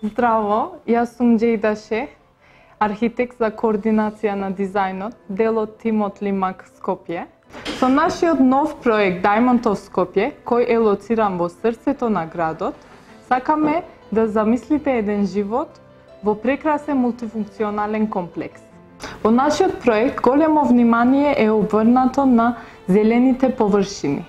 Здраво, јас сум Џејда Шех, архитект за координација на дизајнот, дел од тимот Лимак Скопје. Со нашиот нов проект Diamond of Skopje, кој е лоциран во срцето на градот, сакаме да замислите еден живот во прекрасен мултифункционален комплекс. Во нашиот проект големо внимание е обрнато на зелените површини,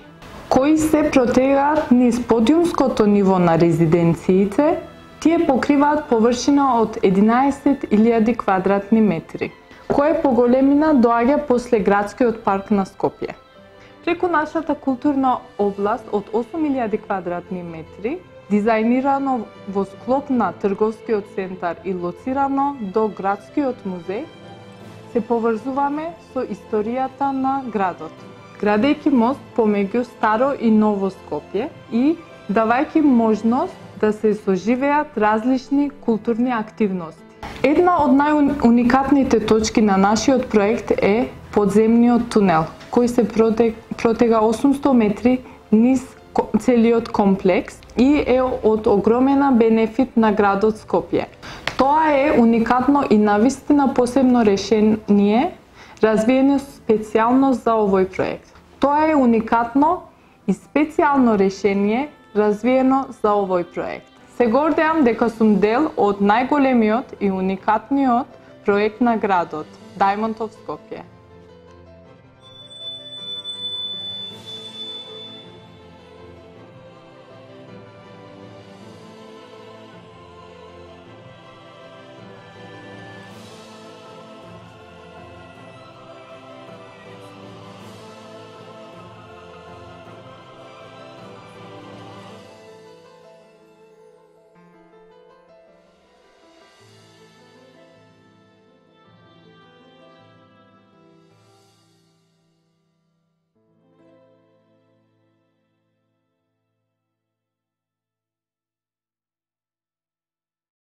кои се протегаат низ подиумското ниво на резиденциите. Тие покриваат површина од 11.000 квадратни метри, која поголемина доаѓа после градскиот парк на Скопје. Преку нашата културна област од 8.000 квадратни метри, дизајнирано во склоп на трговскиот центар и лоцирано до градскиот музеј, се поврзуваме со историјата на градот, градејќи мост помеѓу старо и ново Скопје и давајќи можност да се соживеат различни културни активности. Една од најуникатните точки на нашиот проект е подземниот тунел, кој се протега 800 метри низ целиот комплекс и е од огромена бенефит на градот Скопје. Тоа е уникатно и навистина посебно решение, развиено специјално за овој проект. Тоа е уникатно и специјално решение развиено за овој проект. Се гордеам дека сум дел од најголемиот и уникатниот проект на градот, Diamond of Skopje.